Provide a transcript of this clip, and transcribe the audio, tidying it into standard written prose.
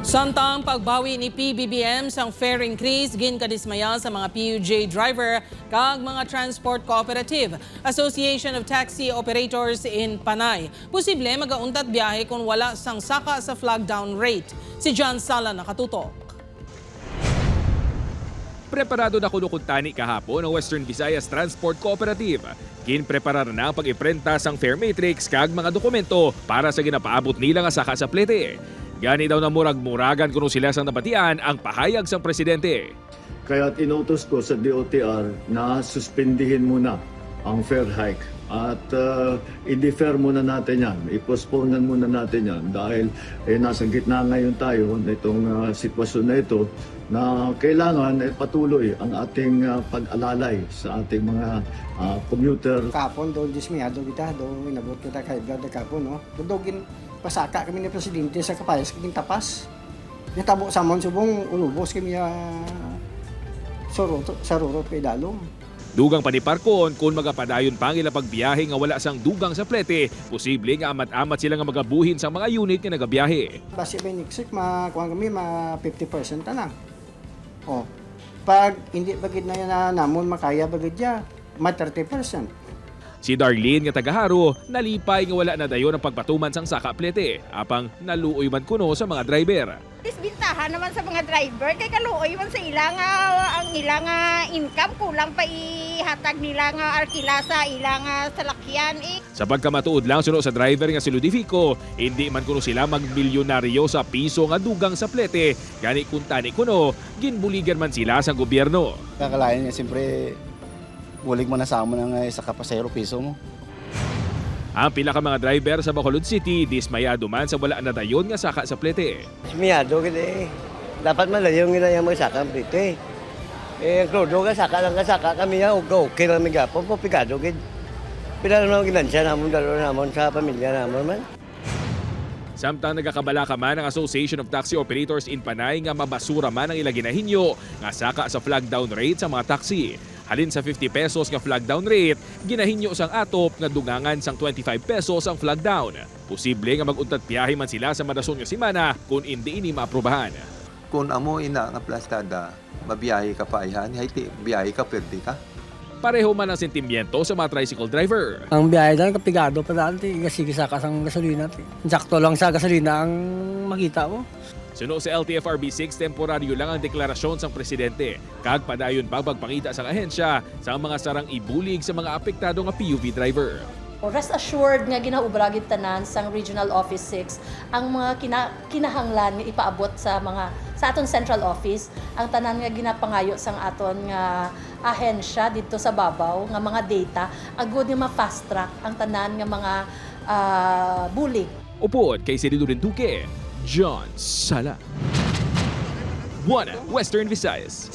Samtang pagbawi ni PBBM sang fare increase ginkadismaya sa mga PUJ driver kag mga transport cooperative. Association of Taxi Operators in Panay. Posible magauntat biyahe kung wala sang saka sa flag down rate. Si John Sala nakatutok. Preparado na kuno kuntani kahapon ang Western Visayas Transport Cooperative. Ginpreparar na ang pag-iprenta sang fare matrix kag mga dokumento para sa ginapaabot nila nga saka sa plete. Gani daw na murag-muragan kuno sila sang nabatian ang pahayag sang presidente. Kaya inutos ko sa DOTR na suspendihin muna ang fare hike at i-defer muna natin yan, i-postpone muna natin yan dahil nasa gitna ngayon tayo nitong sitwasyon na ito na kailangan patuloy ang ating pag-alalay sa ating mga commuter. Kapon, do dismiyado kita, do inabot kita kay Brad kapon, no? Dudugin pasaka kami ni presidente sa kapayas kaging tapas. Nitabo sa mon subong ulubos kami sa rurot kay dalom. Dugang paniparkon kung magapadayon pangila pagbiyahe nga wala sang dugang sa plete, posible nga amat-amat sila nga magabuhin sa mga unit nga nagabiyahe. Base ba next week makuha kami 50% na lang. Oh. Pag hindi bagid na yan na namon makaya bagid ya, 30%. Si Darlene nga tagaharo, nalipay nga wala na dayon ang pagpatuman sang saka plete, apang naluoy man kuno sa mga driver. Disbintahan naman sa mga driver kay kaluoy man sa ilang ang ilang income kulang pa ihatag nila nga arkila sa ilang salakyan Sa pagkamatuod lang suno sa driver nga si Ludifico, hindi man kuno sila magmilyonaryo sa piso nga dugang sa plete, gani kuntani kuno ginbuligan man sila sa gobyerno. Kakalain niya siyempre bulig mo na sa amo ng isa ka pasahero piso mo. Ang pila ka mga driver sa Bacolod City, dismayado man sa wala na dayon nga saka sa plete. Miyado gid dapat malayo nga yung magsaka ang plite. Ang klodo ka saka lang kasaka kami ya okay lang mga po pigado gid. Pila naman ginansya namon dalo namon sa pamilya namon man. Samtang nagakabala ka man ang Association of Taxi Operators in Panay nga mabasura man ang ilang ginahinyo nga saka sa flag down rate sa mga taxi. Halin sa 50 pesos nga flag down rate, ginahinyo sang atop nga dugangan sang 25 pesos ang flag down. Posible nga mag-untat biyahe man sila sa madason nga semana kung hindi ini maaprobahan. Kung amo ina nga plastada, mabiyahe ka pa ayhan, haiti biyahe ka pwede ka. Pareho man ang sentimiento sa mga tricycle driver. Ang biyahe lang kapigado pa dati kasi sa kasang gasolina. Sakto lang sa gasolina ang makita mo. Suno sa LTFRB 6, temporaryo lang ang deklarasyon sang presidente. Kag padayon pa pagpangita sa ahensya sa mga sarang ibulig sa mga apektado nga PUV driver. Rest assured nga ginaubra gid tanan sang Regional Office 6 ang mga kinahanglan nga ipaabot sa aton central office ang tanan nga ginapangayo sang aton nga ahensya dito sa babaw nga mga data agud nga ma-fast track ang tanan nga mga bulig. Upod kay Senador Duque, John Sala. One Western Visayas.